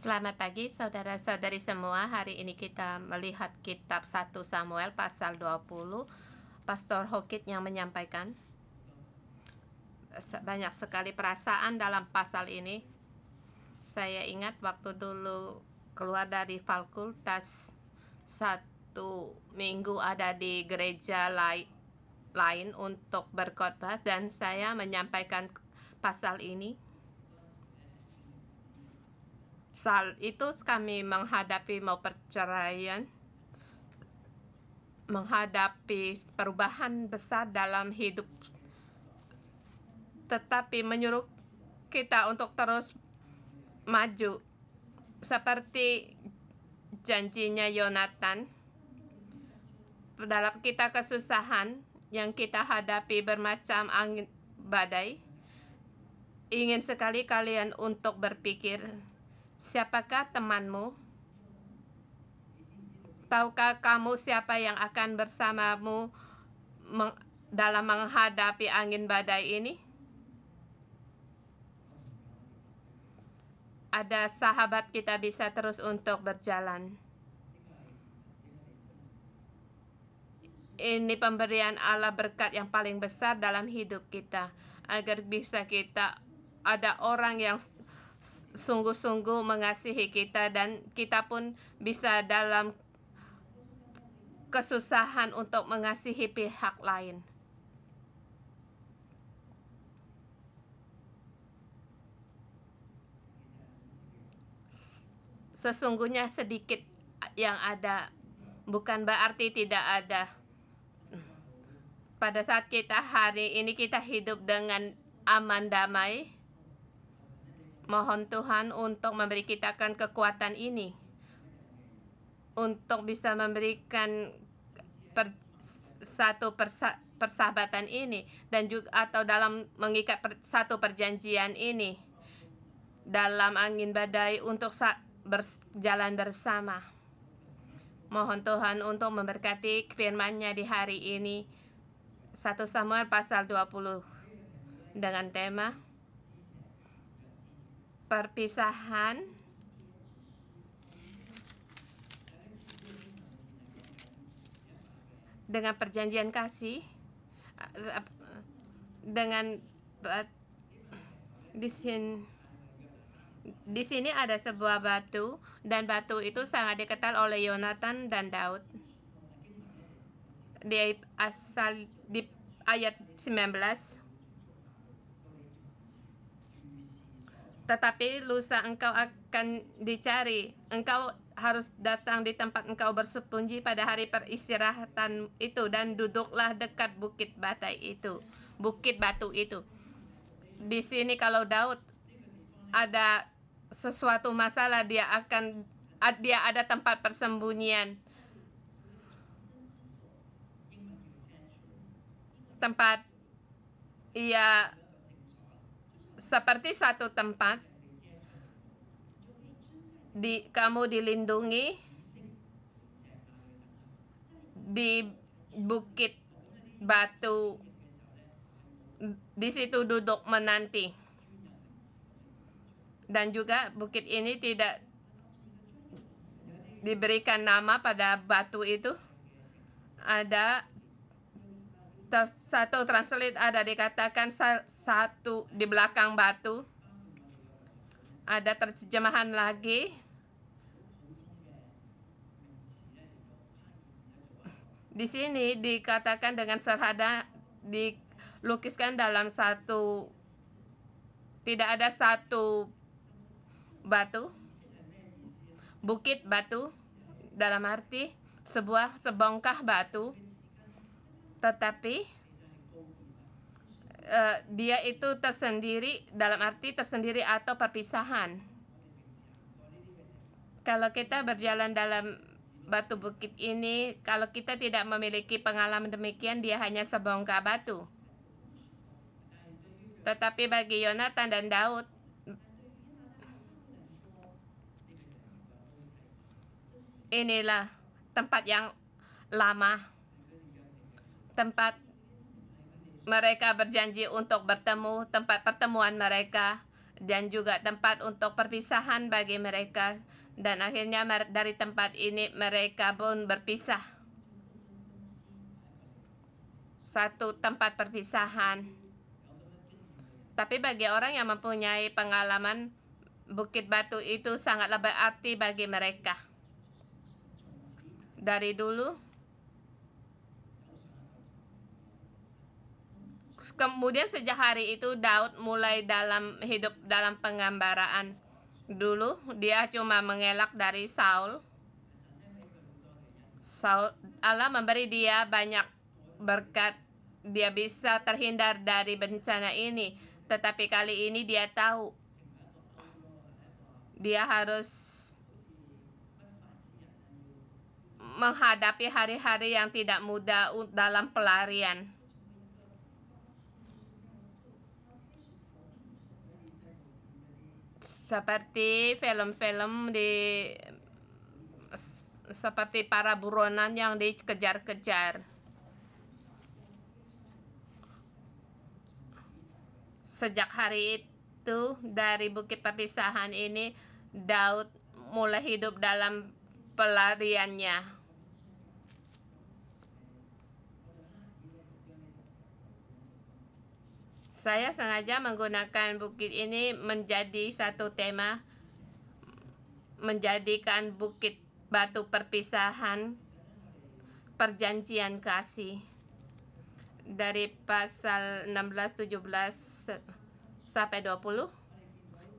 Selamat pagi saudara-saudari semua. Hari ini kita melihat kitab 1 Samuel pasal 20. Pastor Hokit yang menyampaikan. Banyak sekali perasaan dalam pasal ini. Saya ingat waktu dulu keluar dari fakultas, 1 minggu ada di gereja lain untuk berkhotbah dan saya menyampaikan pasal ini. Saat itu kami menghadapi mau perceraian, menghadapi perubahan besar dalam hidup, tetapi menyuruh kita untuk terus maju seperti janjinya Yonatan. Dalam kita kesusahan yang kita hadapi bermacam angin badai, ingin sekali kalian untuk berpikir, siapakah temanmu? Tahukah kamu siapa yang akan bersamamu dalam menghadapi angin badai ini? Ada sahabat kita bisa terus untuk berjalan. Ini pemberian Allah, berkat yang paling besar dalam hidup kita, agar bisa kita ada orang yang sungguh-sungguh mengasihi kita dan kita pun bisa dalam kesusahan untuk mengasihi pihak lain. Sesungguhnya sedikit yang ada, bukan berarti tidak ada. Pada saat kita hari ini kita hidup dengan aman damai, mohon Tuhan untuk memberi kita kekuatan ini, untuk bisa memberikan satu persahabatan ini, dan juga atau dalam mengikat satu perjanjian ini dalam angin badai untuk berjalan bersama. Mohon Tuhan untuk memberkati firman-Nya di hari ini. 1 Samuel pasal 20 dengan tema perpisahan dengan perjanjian kasih, dengan di sini ada sebuah batu, dan batu itu sangat dikenal oleh Yonatan dan Daud. Di ayat 19, tetapi lusa engkau akan dicari, engkau harus datang di tempat engkau bersembunyi pada hari peristirahatan itu, dan duduklah dekat bukit batu itu. Di sini kalau Daud ada sesuatu masalah, dia ada tempat persembunyian, tempat ia seperti satu tempat kamu dilindungi di bukit batu, di situ duduk menanti. Dan juga bukit ini tidak diberikan nama pada batu itu. Ada satu translate ada dikatakan satu di belakang batu. Ada terjemahan lagi, di sini dikatakan dengan sederhana, dilukiskan dalam tidak ada satu batu, bukit batu, dalam arti sebongkah batu, tetapi dia itu tersendiri, dalam arti tersendiri atau perpisahan. Kalau kita berjalan dalam batu bukit ini, kalau kita tidak memiliki pengalaman demikian, dia hanya sebongkah batu. Tetapi bagi Yonatan dan Daud, inilah tempat yang lama, tempat mereka berjanji untuk bertemu, tempat pertemuan mereka, dan juga tempat untuk perpisahan bagi mereka. Dan akhirnya dari tempat ini mereka pun berpisah. Satu tempat perpisahan. Tapi bagi orang yang mempunyai pengalaman, Bukit Batu itu sangatlah berarti bagi mereka. Dari dulu, kemudian sejak hari itu Daud mulai hidup dalam penggambaraan. Dulu dia cuma mengelak dari Saul. Allah memberi dia banyak berkat, dia bisa terhindar dari bencana ini. Tetapi kali ini dia tahu dia harus menghadapi hari-hari yang tidak mudah dalam pelarian. Seperti film-film seperti para buronan yang dikejar-kejar. Sejak hari itu, dari Bukit Perpisahan ini, Daud mulai hidup dalam pelariannya. Saya sengaja menggunakan bukit ini menjadi satu tema, menjadikan Bukit Batu Perpisahan perjanjian kasih. Dari pasal 16, 17 sampai 20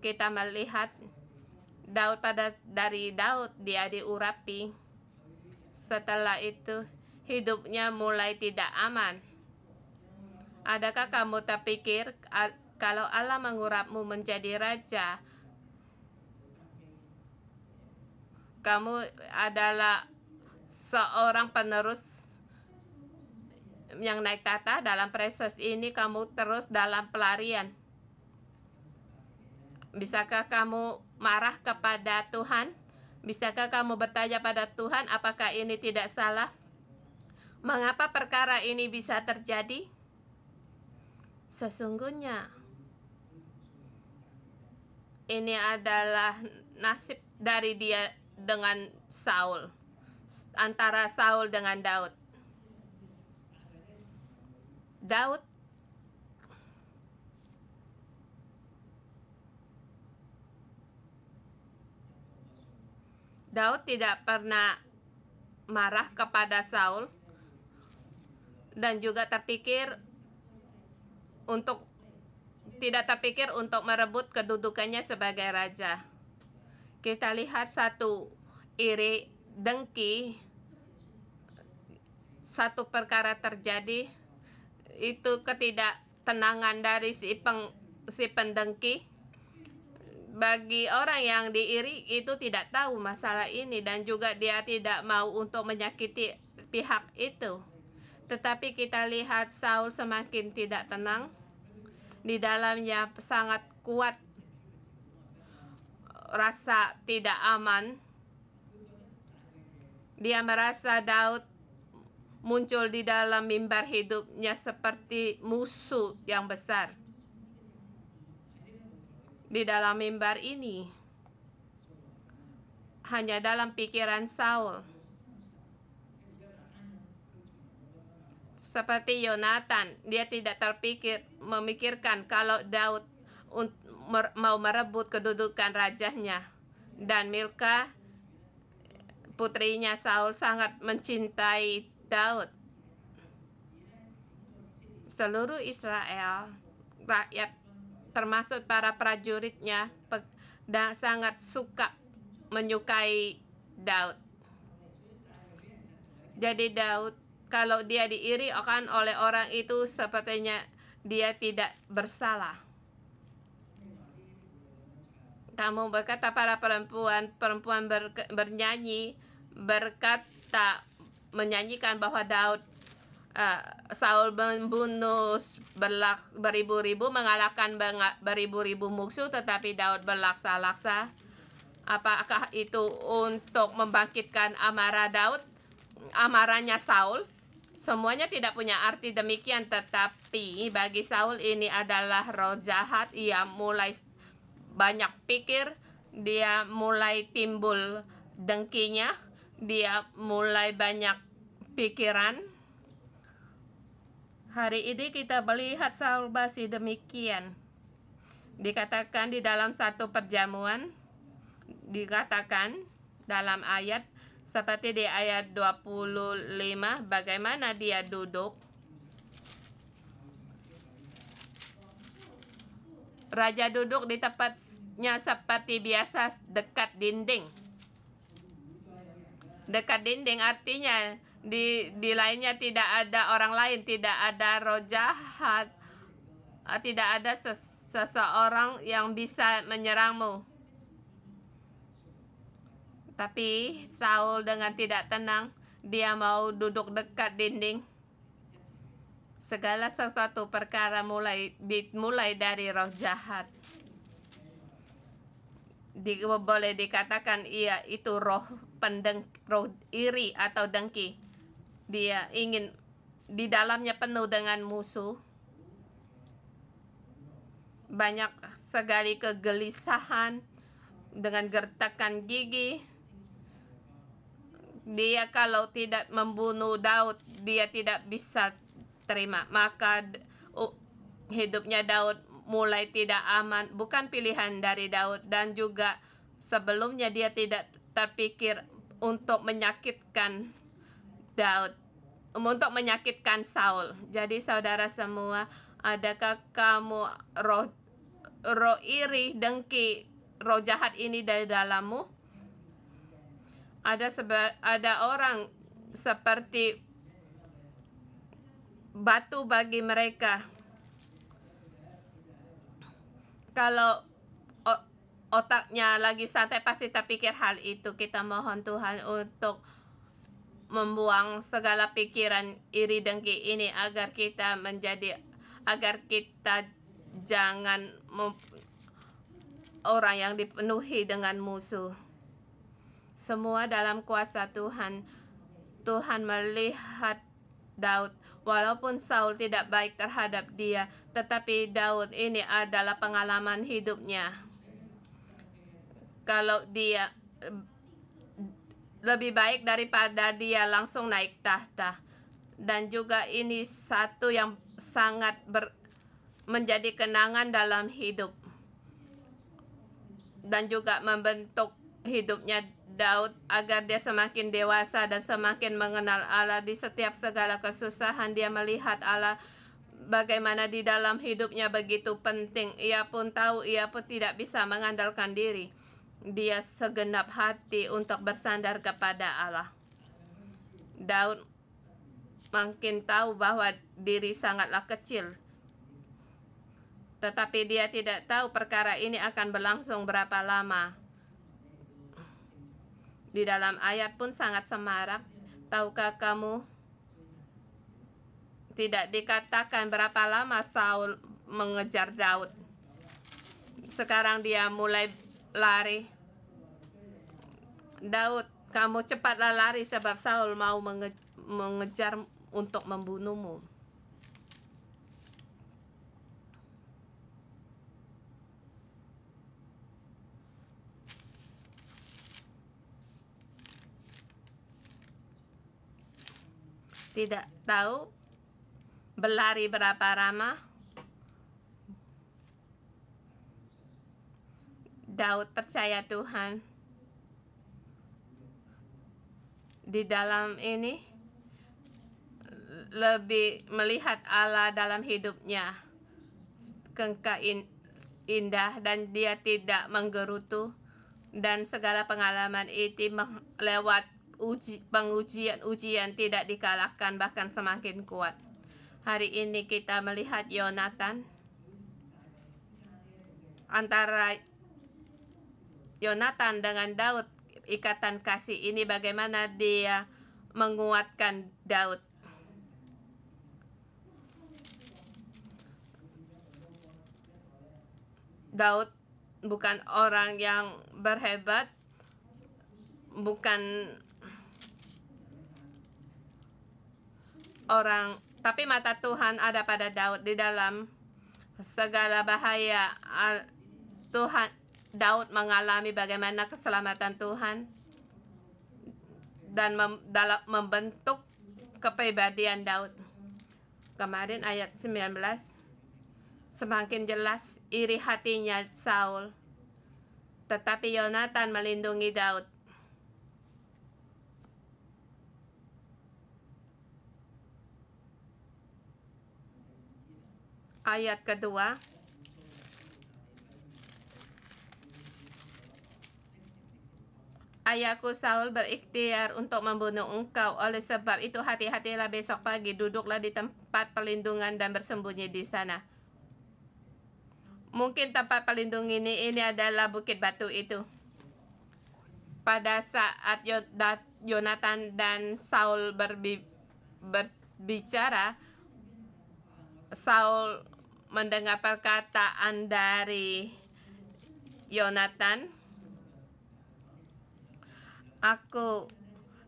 kita melihat dari Daud dia diurapi. Setelah itu hidupnya mulai tidak aman. Adakah kamu terpikir kalau Allah mengurapmu menjadi raja, kamu adalah seorang penerus yang naik tahta? Dalam proses ini kamu terus dalam pelarian. Bisakah kamu marah kepada Tuhan? Bisakah kamu bertanya pada Tuhan, apakah ini tidak salah? Mengapa perkara ini bisa terjadi? Sesungguhnya ini adalah nasib dari dia dengan Saul, antara Saul dengan Daud. Daud tidak pernah marah kepada Saul dan juga tidak terpikir untuk merebut kedudukannya sebagai raja. Kita lihat satu iri, dengki, satu perkara terjadi, itu ketidaktenangan dari si pendengki. Bagi orang yang diiri itu tidak tahu masalah ini, dan juga dia tidak mau untuk menyakiti pihak itu. Tetapi kita lihat Saul semakin tidak tenang. Di dalamnya sangat kuat rasa tidak aman. Dia merasa Daud muncul di dalam mimbar hidupnya seperti musuh yang besar. Di dalam mimbar ini, hanya dalam pikiran Saul, seperti Yonatan, dia tidak memikirkan kalau Daud mau merebut kedudukan rajanya. Dan Milka, putrinya Saul, sangat mencintai Daud. Seluruh Israel, rakyat termasuk para prajuritnya, sangat menyukai Daud. Jadi Daud, kalau dia diiri akan oleh orang itu, sepertinya dia tidak bersalah. Kamu berkata para perempuan bernyanyi, menyanyikan bahwa Saul membunuh beribu-ribu, mengalahkan beribu-ribu musuh, tetapi Daud berlaksa-laksa. Apakah itu untuk membangkitkan amarah Daud, amarahnya Saul? Semuanya tidak punya arti demikian, tetapi bagi Saul ini adalah roh jahat. Ia mulai banyak pikir, dia mulai timbul dengkinya, dia mulai banyak pikiran. Hari ini kita melihat Saul masih demikian. Dikatakan di dalam satu perjamuan, dikatakan dalam ayat seperti di ayat 25, bagaimana dia duduk. Raja duduk di tempatnya seperti biasa dekat dinding. Dekat dinding artinya di lainnya tidak ada orang lain, tidak ada roh jahat, tidak ada seseorang yang bisa menyerangmu. Tapi Saul dengan tidak tenang, dia mau duduk dekat dinding. Segala sesuatu perkara dimulai dari roh jahat. Boleh dikatakan ia itu roh iri atau dengki. Dia ingin, di dalamnya penuh dengan musuh. Banyak sekali kegelisahan dengan gertakan gigi. Dia kalau tidak membunuh Daud, dia tidak bisa terima. Maka hidupnya Daud mulai tidak aman. Bukan pilihan dari Daud, dan juga sebelumnya dia tidak terpikir untuk menyakitkan Daud, untuk menyakitkan Saul. Jadi saudara semua, adakah kamu roh iri, dengki, roh jahat ini dari dalammu? Ada orang seperti batu bagi mereka. Kalau otaknya lagi santai pasti terpikir hal itu. Kita mohon Tuhan untuk membuang segala pikiran iri dengki ini agar kita jangan orang yang dipenuhi dengan musuh. Semua dalam kuasa Tuhan. Tuhan melihat Daud. Walaupun Saul tidak baik terhadap dia, tetapi Daud ini adalah pengalaman hidupnya. Kalau dia lebih baik daripada dia langsung naik tahta. Dan juga ini satu yang sangat menjadi kenangan dalam hidup. Dan juga membentuk hidupnya Daud agar dia semakin dewasa dan semakin mengenal Allah. Di setiap segala kesusahan dia melihat Allah, bagaimana di dalam hidupnya begitu penting. Ia pun tahu ia pun tidak bisa mengandalkan diri. Dia segenap hati untuk bersandar kepada Allah. Daud makin tahu bahwa diri sangatlah kecil, tetapi dia tidak tahu perkara ini akan berlangsung berapa lama. Di dalam ayat pun sangat semarak. Tahukah kamu, tidak dikatakan berapa lama Saul mengejar Daud. Sekarang dia mulai lari. Daud, kamu cepatlah lari sebab Saul mau mengejar untuk membunuhmu. Tidak tahu berlari berapa lama. Daud percaya Tuhan. Di dalam ini lebih melihat Allah dalam hidupnya. Kengkang indah dan dia tidak menggerutu. Dan segala pengalaman itu lewat ujian tidak dikalahkan, bahkan semakin kuat. Hari ini kita melihat Yonatan. Antara Yonatan dengan Daud, ikatan kasih ini bagaimana dia menguatkan Daud. Daud bukan orang yang berhebat, bukan orang, tapi mata Tuhan ada pada Daud. Di dalam segala bahaya, Tuhan Daud mengalami bagaimana keselamatan Tuhan dan dalam membentuk kepribadian Daud. Kemarin ayat 19, semakin jelas iri hatinya Saul, tetapi Yonatan melindungi Daud. Ayat kedua, ayahku Saul berikhtiar untuk membunuh engkau, oleh sebab itu hati-hatilah besok pagi, duduklah di tempat perlindungan dan bersembunyi di sana. Mungkin tempat perlindungan ini adalah bukit batu itu. Pada saat Yonatan dan Saul berbicara, Saul mendengar perkataan dari Yonatan, aku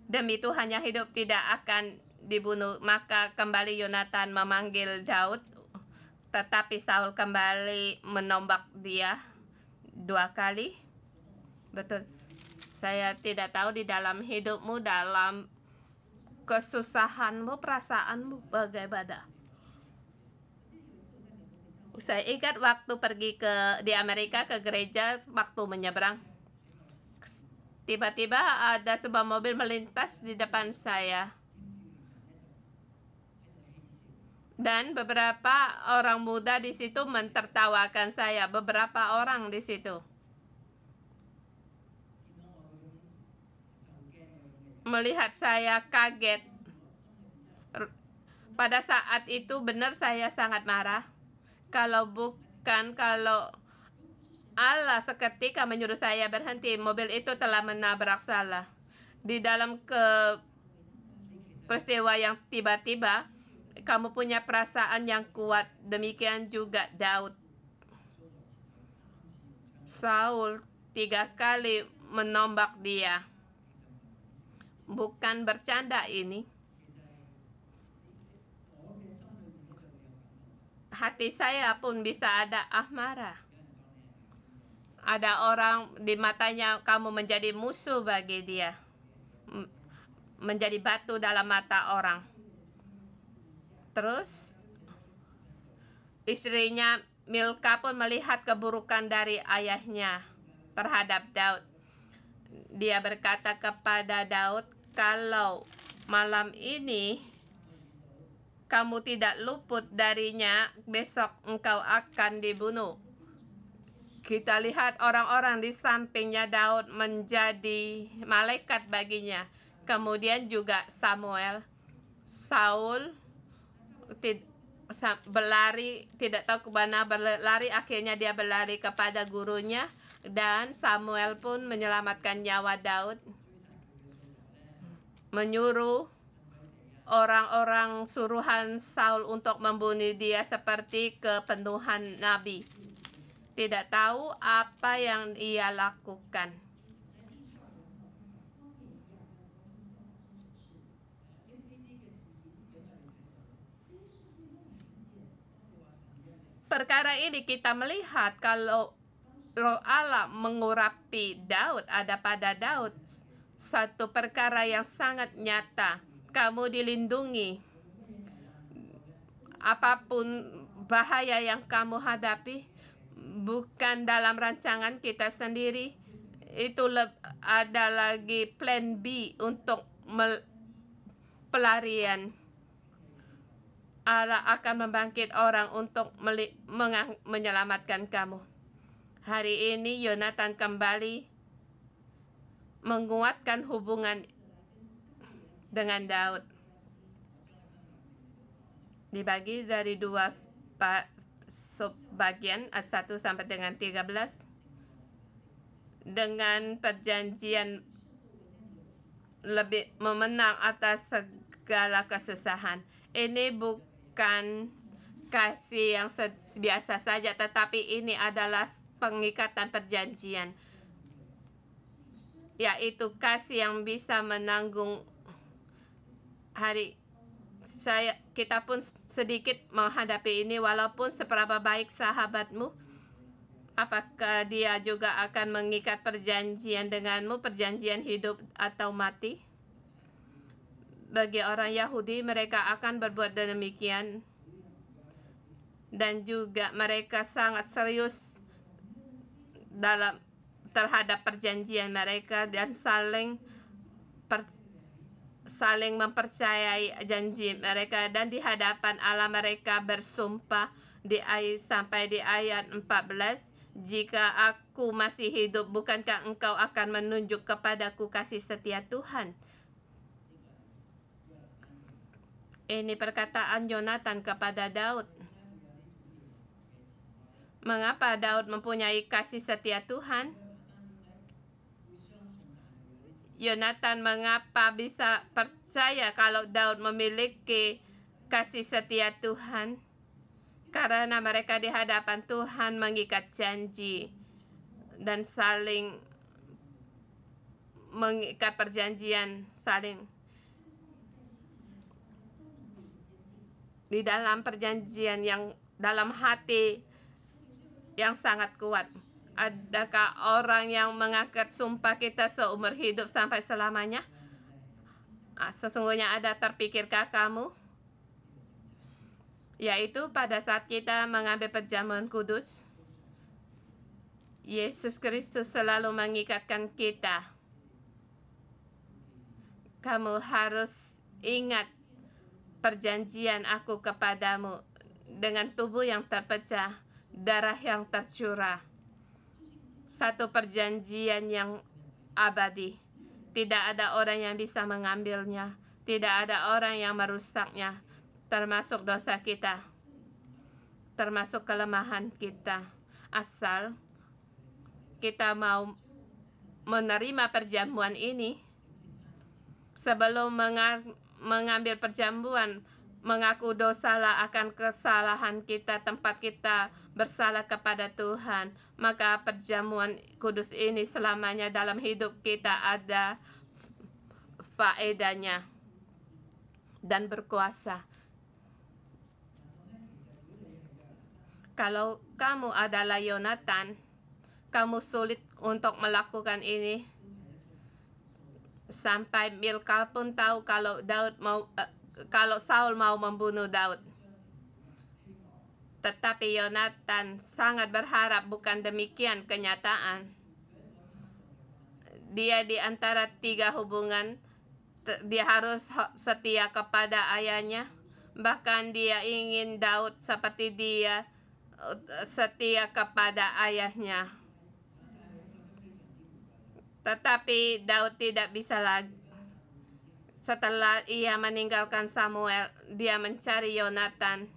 demi Tuhan yang hidup tidak akan dibunuh. Maka kembali Yonatan memanggil Daud, tetapi Saul kembali menombak dia 2 kali. Betul. Saya tidak tahu di dalam hidupmu, dalam kesusahanmu, perasaanmu bagaimana. Saya ingat waktu pergi di Amerika ke gereja, waktu menyeberang, tiba-tiba ada sebuah mobil melintas di depan saya. Dan beberapa orang muda di situ mentertawakan saya, beberapa orang di situ. Melihat saya kaget. Pada saat itu benar saya sangat marah. Kalau Allah seketika menyuruh saya berhenti, mobil itu telah menabrak saya. Di dalam peristiwa yang tiba-tiba, kamu punya perasaan yang kuat. Demikian juga Daud. Saul 3 kali menombak dia. Bukan bercanda ini. Hati saya pun bisa ada amarah. Ada orang di matanya kamu menjadi musuh bagi dia, menjadi batu dalam mata orang. Terus istrinya Milka pun melihat keburukan dari ayahnya terhadap Daud. Dia berkata kepada Daud, kalau malam ini kamu tidak luput darinya, besok engkau akan dibunuh. Kita lihat orang-orang di sampingnya Daud menjadi malaikat baginya. Kemudian juga Samuel. Saul berlari, tidak tahu kemana berlari, akhirnya dia berlari kepada gurunya. Dan Samuel pun menyelamatkan nyawa Daud, menyuruh orang-orang suruhan Saul untuk membunuh dia seperti kepenuhan nabi. Tidak tahu apa yang ia lakukan. Perkara ini kita melihat kalau Roh Allah mengurapi Daud, ada pada Daud satu perkara yang sangat nyata. Kamu dilindungi. Apapun bahaya yang kamu hadapi, bukan dalam rancangan kita sendiri. Itu ada lagi plan B untuk pelarian. Allah akan membangkit orang untuk menyelamatkan kamu. Hari ini Yonatan kembali menguatkan hubungan dengan Daud. Dibagi dari 2 bagian, 1 sampai dengan 13, dengan perjanjian lebih memenang atas segala kesusahan. Ini bukan kasih yang biasa saja, tetapi ini adalah pengikatan perjanjian, yaitu kasih yang bisa menanggung kita pun sedikit menghadapi ini. Walaupun seberapa baik sahabatmu, Apakah dia juga akan mengikat perjanjian denganmu, perjanjian hidup atau mati? Bagi orang Yahudi, mereka akan berbuat demikian. Dan juga mereka sangat serius terhadap perjanjian mereka dan saling mempercayai janji mereka, dan di hadapan Allah mereka bersumpah sampai di ayat 14, jika aku masih hidup, bukankah engkau akan menunjuk kepadaku kasih setia Tuhan? Ini perkataan Yonatan kepada Daud. Mengapa Daud mempunyai kasih setia Tuhan? Yonatan mengapa bisa percaya kalau Daud memiliki kasih setia Tuhan? Karena mereka di hadapan Tuhan mengikat janji dan saling mengikat perjanjian, saling di dalam perjanjian yang dalam hati yang sangat kuat. Adakah orang yang mengangkat sumpah kita seumur hidup sampai selamanya? Sesungguhnya ada, terpikirkah kamu? Yaitu pada saat kita mengambil perjamuan kudus, Yesus Kristus selalu mengikatkan kita. Kamu harus ingat perjanjian aku kepadamu, dengan tubuh yang terpecah, darah yang tercurah. Satu perjanjian yang abadi. Tidak ada orang yang bisa mengambilnya. Tidak ada orang yang merusaknya, termasuk dosa kita, termasuk kelemahan kita. Asal kita mau menerima perjamuan ini, sebelum mengambil perjamuan, mengaku dosalah akan kesalahan kita, tempat kita bersalah kepada Tuhan, maka perjamuan kudus ini selamanya dalam hidup kita ada faedahnya dan berkuasa. Kalau kamu adalah Yonatan, kamu sulit untuk melakukan ini. Sampai Milka pun tahu kalau Saul mau membunuh Daud. Tetapi Yonatan sangat berharap bukan demikian kenyataan. Dia di antara tiga hubungan, dia harus setia kepada ayahnya. Bahkan dia ingin Daud seperti dia setia kepada ayahnya. Tetapi Daud tidak bisa lagi. Setelah ia meninggalkan Samuel, dia mencari Yonatan.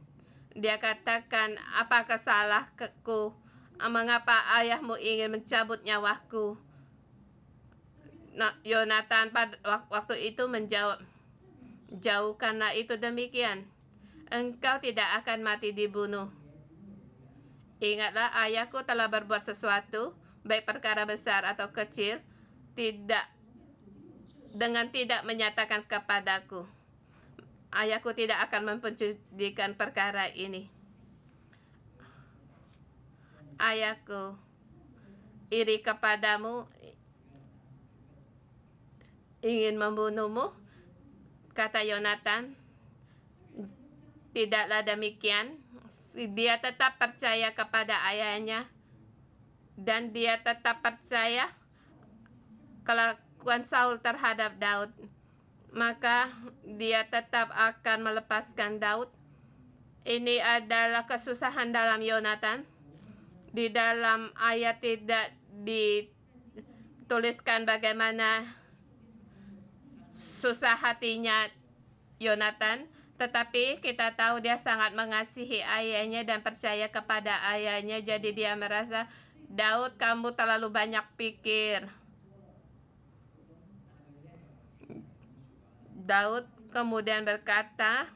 Dia katakan, apakah salahku? Mengapa ayahmu ingin mencabut nyawaku? Nah, Yonatan pada waktu itu menjawab, jauhkanlah itu demikian. Engkau tidak akan mati dibunuh. Ingatlah, ayahku telah berbuat sesuatu, baik perkara besar atau kecil, tidak menyatakan kepadaku. Ayahku tidak akan mempedulikan perkara ini. Ayahku iri kepadamu, ingin membunuhmu, kata Yonatan. Tidaklah demikian. Dia tetap percaya kepada ayahnya, dan dia tetap percaya kelakuan Saul terhadap Daud. Maka dia tetap akan melepaskan Daud. Ini adalah kesusahan dalam Yonatan. Di dalam ayat tidak dituliskan bagaimana susah hatinya Yonatan, tetapi kita tahu dia sangat mengasihi ayahnya dan percaya kepada ayahnya. Jadi dia merasa, Daud, kamu terlalu banyak pikir. Daud kemudian berkata,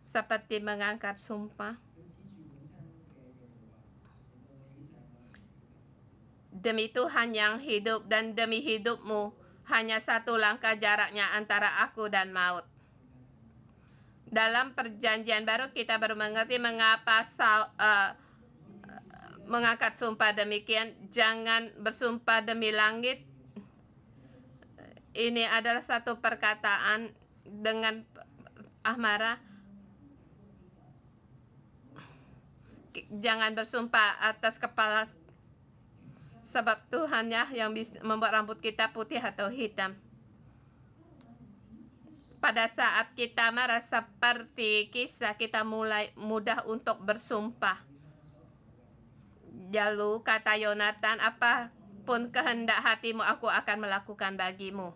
seperti mengangkat sumpah, demi Tuhan yang hidup dan demi hidupmu, hanya satu langkah jaraknya antara aku dan maut. Dalam perjanjian baru kita baru mengerti mengapa mengangkat sumpah demikian, jangan bersumpah demi langit. Ini adalah satu perkataan dengan Ahmara. Jangan bersumpah atas kepala, sebab Tuhannya yang bisa membuat rambut kita putih atau hitam. Pada saat kita marah seperti kisah, kita mulai mudah untuk bersumpah. Lalu kata Yonatan, apapun kehendak hatimu, aku akan melakukan bagimu.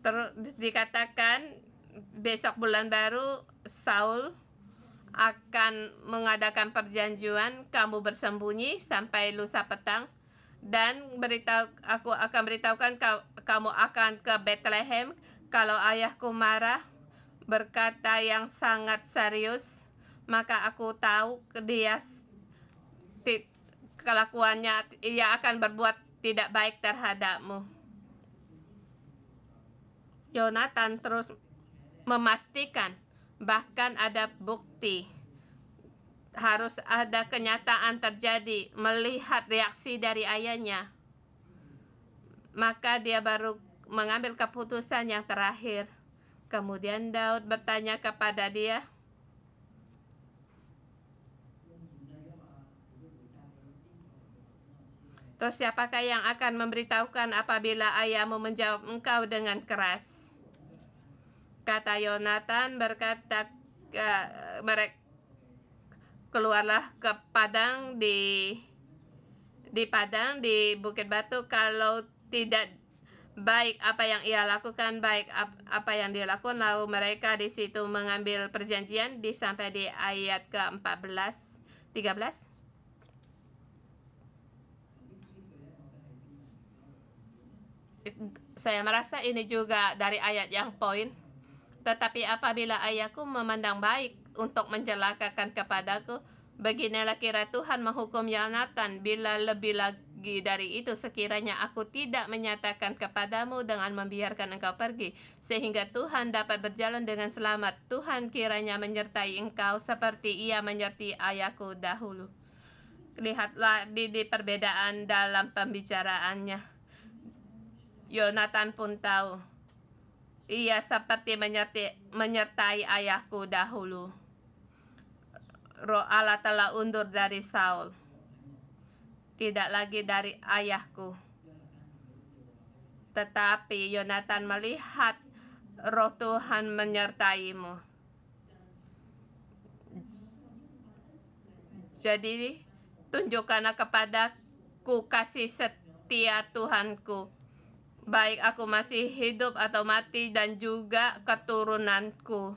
Terus dikatakan besok bulan baru Saul akan mengadakan perjanjian, kamu bersembunyi sampai lusa petang, dan aku akan beritahukan kamu akan ke Bethlehem. Kalau ayahku marah berkata yang sangat serius, maka aku tahu dia kelakuannya, ia akan berbuat tidak baik terhadapmu. Yonatan terus memastikan, bahkan ada bukti, harus ada kenyataan terjadi, melihat reaksi dari ayahnya. Maka dia baru mengambil keputusan yang terakhir. Kemudian Daud bertanya kepada dia, terus siapakah yang akan memberitahukan apabila ayahmu menjawab engkau dengan keras? Kata Yonatan berkata, mereka keluarlah ke padang di padang di Bukit Batu. Kalau tidak baik apa yang ia lakukan, baik apa yang dia lakukan, lalu mereka di situ mengambil perjanjian sampai di ayat ke-13. Saya merasa ini juga dari ayat yang poin. Tetapi apabila ayahku memandang baik untuk mencelakakan kepadaku, beginilah kira Tuhan menghukum Yonatan, bila lebih lagi dari itu sekiranya aku tidak menyatakan kepadamu dengan membiarkan engkau pergi, sehingga Tuhan dapat berjalan dengan selamat. Tuhan kiranya menyertai engkau seperti ia menyertai ayahku dahulu. Lihatlah di perbedaan dalam pembicaraannya. Yonatan pun tahu, ia seperti menyertai ayahku dahulu. Roh Allah telah undur dari Saul, tidak lagi dari ayahku. Tetapi Yonatan melihat roh Tuhan menyertaimu. Jadi tunjukkanlah kepadaku kasih setia Tuhanku, baik aku masih hidup atau mati, dan juga keturunanku.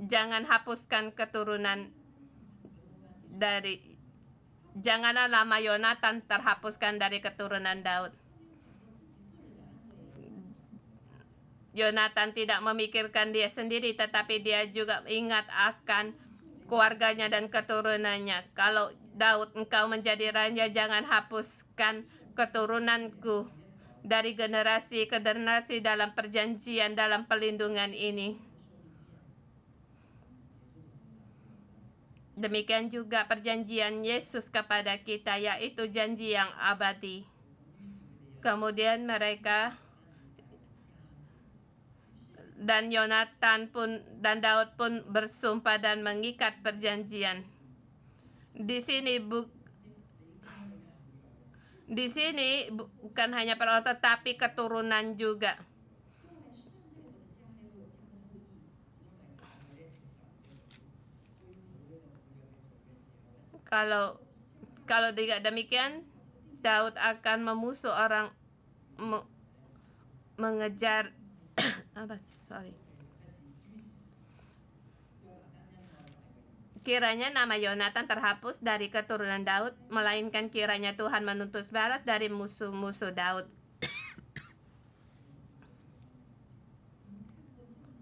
Jangan hapuskan keturunan janganlah nama Yonatan terhapuskan dari keturunan Daud. Yonatan tidak memikirkan dia sendiri, tetapi dia juga ingat akan keluarganya dan keturunannya. Kalau Daud, engkau menjadi raja, jangan hapuskan keturunanku dari generasi ke generasi dalam perjanjian, dalam pelindungan ini. Demikian juga perjanjian Yesus kepada kita, yaitu janji yang abadi. Kemudian mereka dan Yonatan pun dan Daud pun bersumpah dan mengikat perjanjian. Di sini bukan hanya perorang tetapi keturunan juga. Kalau tidak demikian, Daud akan memusuh orang mengejar Kiranya nama Yonatan terhapus dari keturunan Daud, melainkan kiranya Tuhan menuntut balas dari musuh-musuh Daud.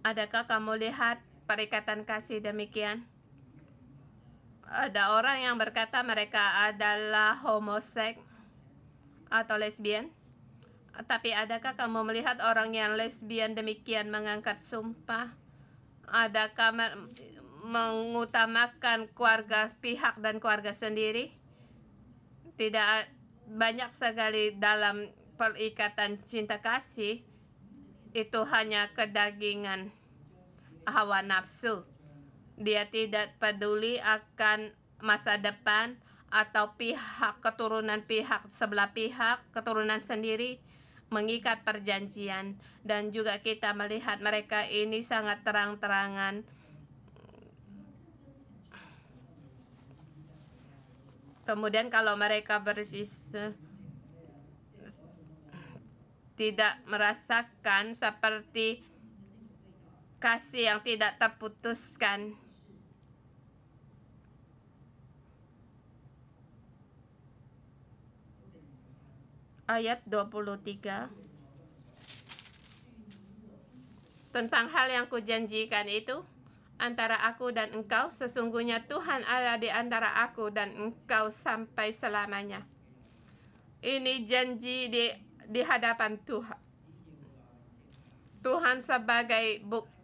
Adakah kamu lihat perikatan kasih demikian? Ada orang yang berkata mereka adalah homoseks atau lesbian. Tapi adakah kamu melihat orang yang lesbian demikian mengangkat sumpah? Adakah mengutamakan keluarga pihak dan keluarga sendiri. Tidak banyak sekali dalam perikatan cinta kasih itu hanya kedagingan, hawa nafsu. Dia tidak peduli akan masa depan atau keturunan pihak sebelah pihak, keturunan sendiri, mengikat perjanjian. Dan juga kita melihat mereka ini sangat terang-terangan kemudian kalau mereka berpisah tidak merasakan seperti kasih yang tidak terputuskan. Ayat 23 tentang hal yang kujanjikan itu antara aku dan engkau, sesungguhnya Tuhan ada di antara aku dan engkau sampai selamanya. Ini janji di hadapan Tuhan. Tuhan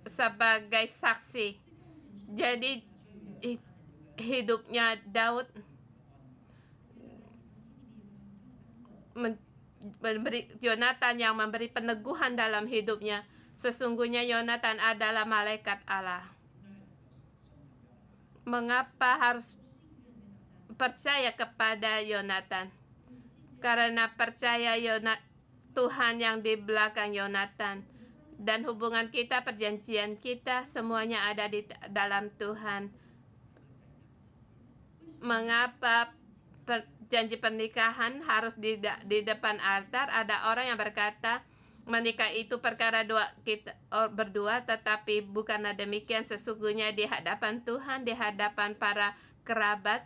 sebagai saksi. Jadi hidupnya Daud Yonatan yang memberi peneguhan dalam hidupnya. Sesungguhnya Yonatan adalah malaikat Allah. Mengapa harus percaya kepada Yonatan? Karena percaya Tuhan yang di belakang Yonatan. Dan hubungan kita, perjanjian kita, semuanya ada di dalam Tuhan. Mengapa janji pernikahan harus di depan altar? Ada orang yang berkata menikah itu perkara kita berdua, tetapi bukanlah demikian. Sesungguhnya di hadapan Tuhan, di hadapan para kerabat,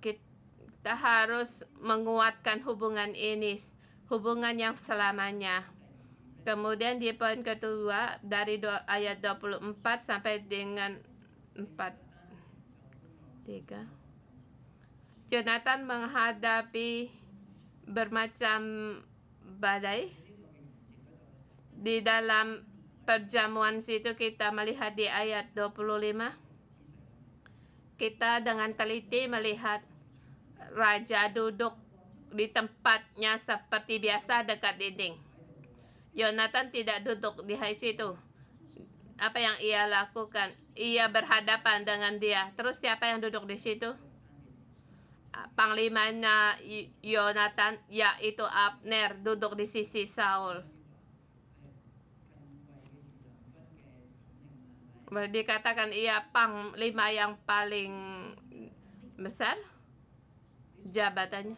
kita harus menguatkan hubungan ini, hubungan yang selamanya. Kemudian di poin kedua dari ayat 24 sampai dengan 43. Yonatan menghadapi bermacam badai. Di dalam perjamuan situ kita melihat di ayat 25. Kita dengan teliti melihat raja duduk di tempatnya seperti biasa dekat dinding. Yonatan tidak duduk di situ. Apa yang ia lakukan? Ia berhadapan dengan dia. Terus siapa yang duduk di situ? Panglimanya Yonatan, yaitu Abner, duduk di sisi Saul. Dikatakan ia panglima yang paling besar jabatannya.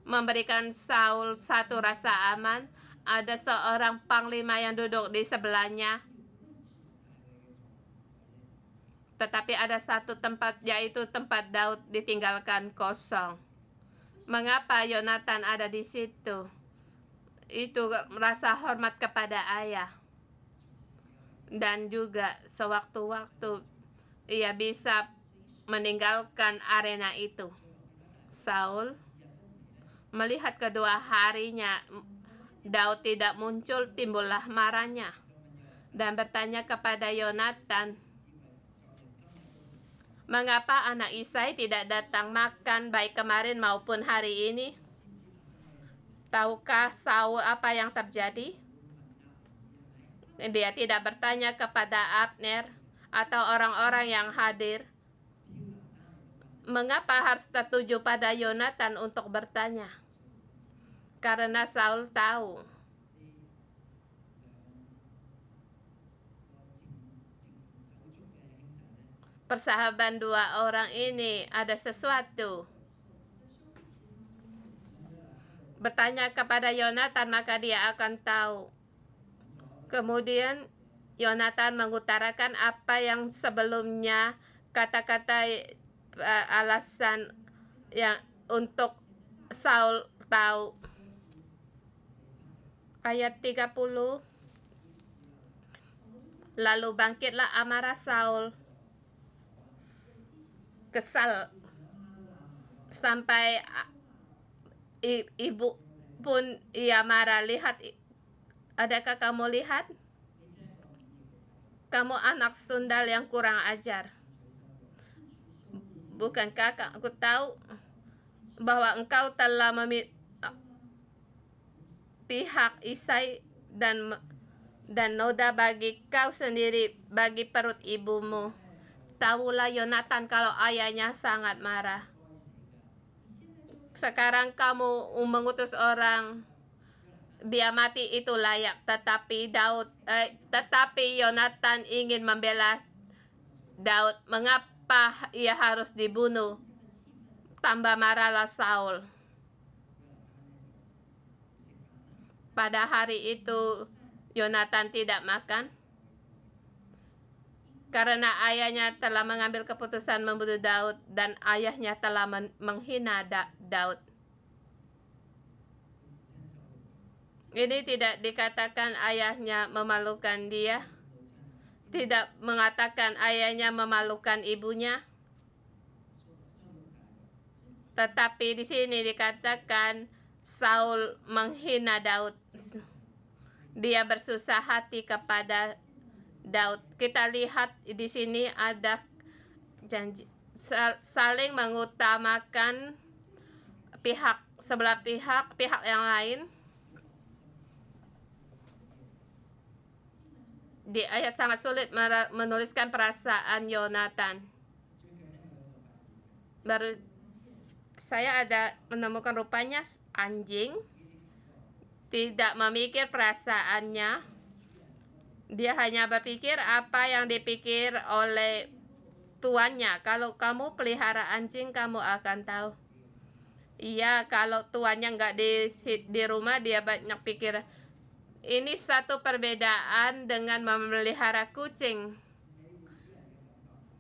Memberikan Saul satu rasa aman. Ada seorang panglima yang duduk di sebelahnya. Tetapi ada satu tempat, yaitu tempat Daud, ditinggalkan kosong. Mengapa Yonatan ada di situ? Itu merasa hormat kepada ayah. Dan juga sewaktu-waktu ia bisa meninggalkan arena itu. Saul melihat kedua harinya Daud tidak muncul, timbullah marahnya dan bertanya kepada Yonatan, mengapa anak Isai tidak datang makan baik kemarin maupun hari ini? Tahukah Saul apa yang terjadi? Dia tidak bertanya kepada Abner atau orang-orang yang hadir. Mengapa harus tertuju pada Yonatan untuk bertanya? Karena Saul tahu persahabatan dua orang ini ada sesuatu. Bertanya kepada Yonatan, maka dia akan tahu. Kemudian Yonatan mengutarakan apa yang sebelumnya, kata-kata alasan yang untuk Saul tahu. Ayat 30. Lalu bangkitlah amarah Saul, kesal sampai ibu pun ia marah. Lihat, adakah kamu lihat? Kamu anak sundal yang kurang ajar. Bukankah aku tahu bahwa engkau telah pihak Isai dan noda bagi kau sendiri, bagi perut ibumu. Tahulah Yonatan kalau ayahnya sangat marah. Sekarang kamu mengutus orang, dia mati itu layak, tetapi Yonatan ingin membela Daud. Mengapa ia harus dibunuh? Tambah marahlah Saul. Pada hari itu Yonatan tidak makan karena ayahnya telah mengambil keputusan membunuh Daud dan ayahnya telah menghina Daud. Ini tidak dikatakan ayahnya memalukan dia, tidak mengatakan ayahnya memalukan ibunya. Tetapi di sini dikatakan Saul menghina Daud. Dia bersusah hati kepada Daud. Kita lihat di sini ada janji saling mengutamakan sebelah pihak yang lain. Di ayat sangat sulit menuliskan perasaan Yonatan. Baru saya ada menemukan rupanya anjing tidak memikir perasaannya. Dia hanya berpikir apa yang dipikir oleh tuannya. Kalau kamu pelihara anjing, kamu akan tahu. Iya, kalau tuannya nggak di rumah, dia banyak pikir. Ini satu perbedaan dengan memelihara kucing.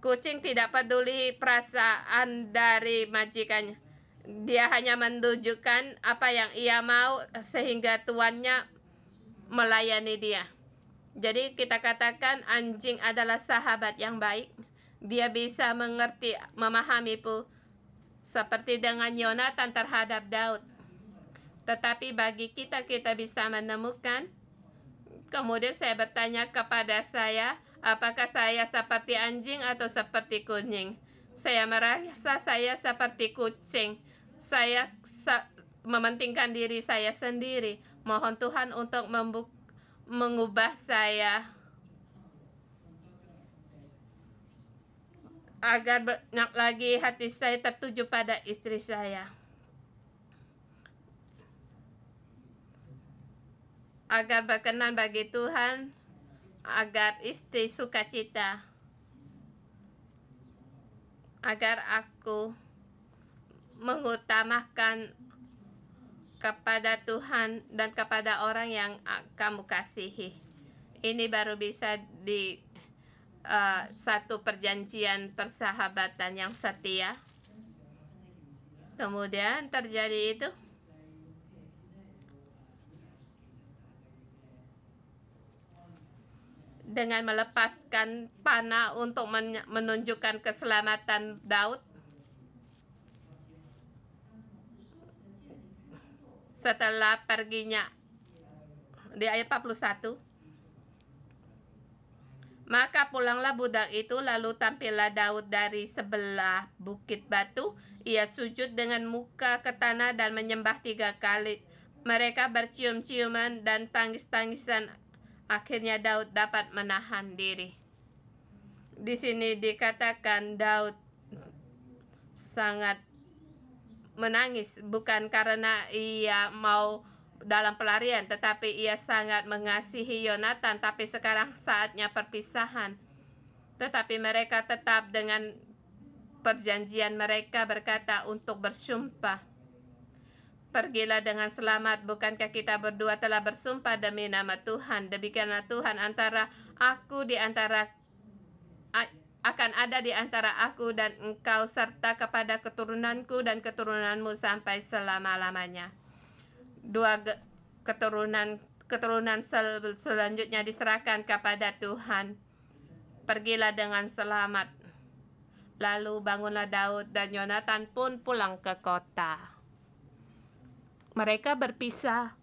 Kucing tidak peduli perasaan dari majikannya. Dia hanya menunjukkan apa yang ia mau sehingga tuannya melayani dia. Jadi kita katakan anjing adalah sahabat yang baik. Dia bisa mengerti, memahami seperti dengan Yonatan terhadap Daud. Tetapi bagi kita bisa menemukan. Kemudian saya bertanya kepada saya, apakah saya seperti anjing atau seperti kucing? Saya merasa saya seperti kucing. Saya mementingkan diri saya sendiri. Mohon Tuhan untuk mengubah saya agar banyak lagi hati saya tertuju pada istri saya, agar berkenan bagi Tuhan, agar istri sukacita, agar aku mengutamakan kepada Tuhan dan kepada orang yang kamu kasihi. Ini baru bisa di satu perjanjian persahabatan yang setia. Kemudian terjadi itu. Dengan melepaskan panah untuk menunjukkan keselamatan Daud. Setelah perginya di ayat 41, maka pulanglah budak itu, lalu tampillah Daud dari sebelah bukit batu. Ia sujud dengan muka ke tanah dan menyembah 3 kali. Mereka bercium-ciuman dan tangis-tangisan. Akhirnya Daud dapat menahan diri. Di sini dikatakan Daud sangat menangis, bukan karena ia mau dalam pelarian, tetapi ia sangat mengasihi Yonatan. Tapi sekarang saatnya perpisahan. Tetapi mereka tetap dengan perjanjian mereka, berkata untuk bersumpah. Pergilah dengan selamat, bukankah kita berdua telah bersumpah demi nama Tuhan? Demikianlah Tuhan akan ada di antara aku dan engkau serta kepada keturunanku dan keturunanmu sampai selama-lamanya. 2 keturunan selanjutnya diserahkan kepada Tuhan. Pergilah dengan selamat. Lalu bangunlah Daud dan Yonatan pun pulang ke kota. Mereka berpisah.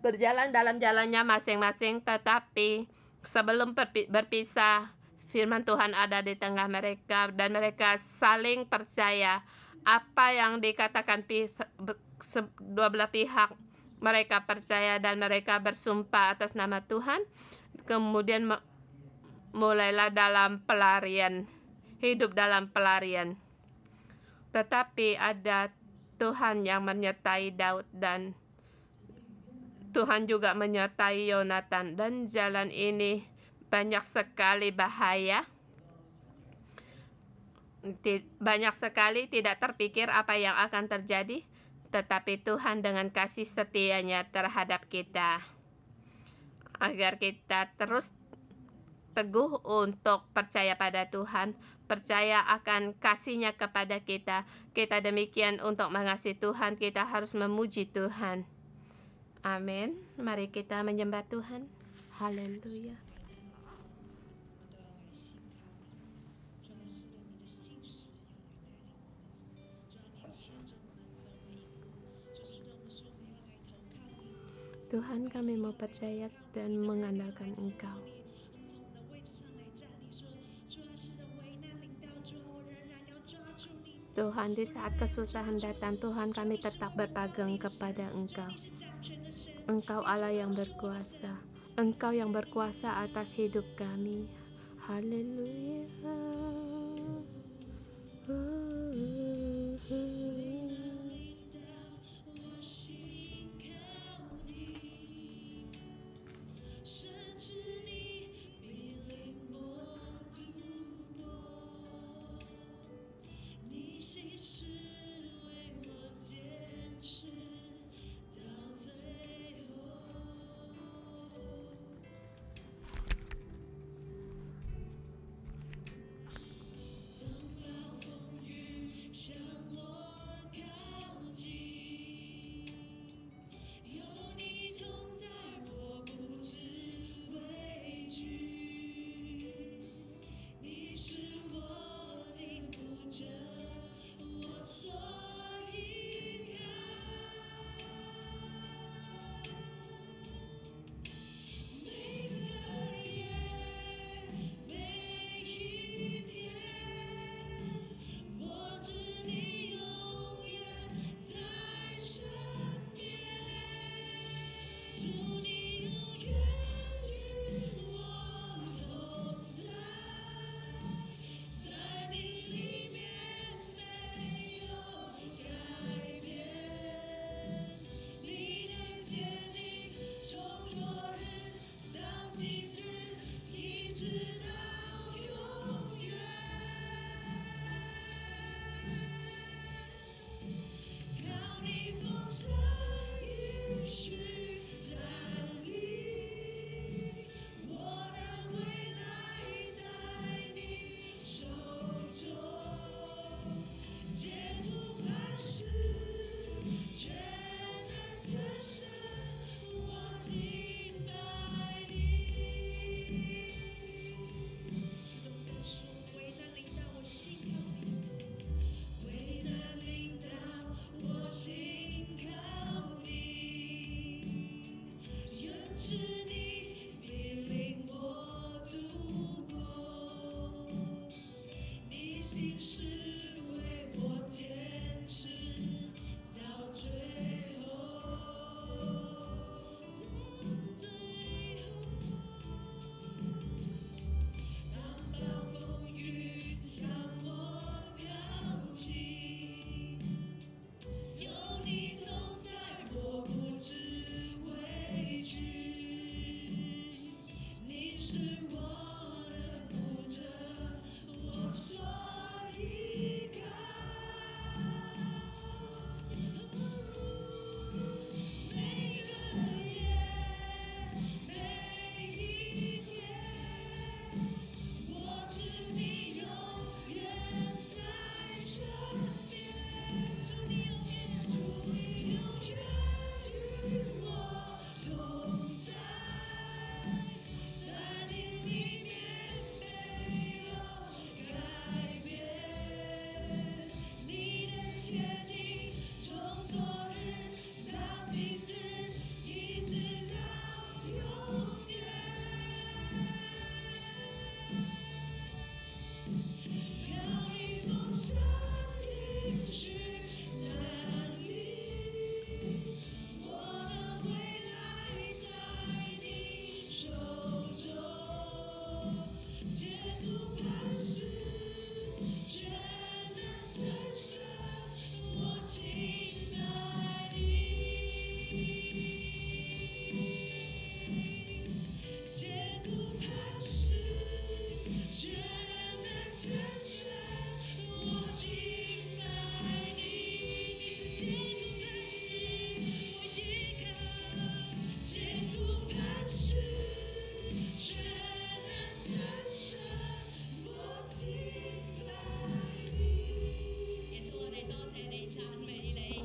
berjalan dalam jalannya masing-masing, tetapi sebelum berpisah, firman Tuhan ada di tengah mereka dan mereka saling percaya apa yang dikatakan dua belah pihak. Mereka percaya dan mereka bersumpah atas nama Tuhan. Kemudian mulailah dalam pelarian, hidup dalam pelarian. Tetapi ada Tuhan yang menyertai Daud dan Tuhan juga menyertai Yonatan, dan jalan ini banyak sekali bahaya. Banyak sekali tidak terpikir apa yang akan terjadi, tetapi Tuhan dengan kasih setianya terhadap kita, agar kita terus teguh untuk percaya pada Tuhan, percaya akan kasih-Nya kepada kita. Kita demikian untuk mengasihi Tuhan, kita harus memuji Tuhan. Amin. Mari kita menyembah Tuhan. Haleluya. Tuhan, kami mau percaya dan mengandalkan Engkau. Tuhan, di saat kesusahan datang, Tuhan, kami tetap berpegang kepada Engkau. Engkau Allah yang berkuasa. Engkau yang berkuasa atas hidup kami. Haleluya.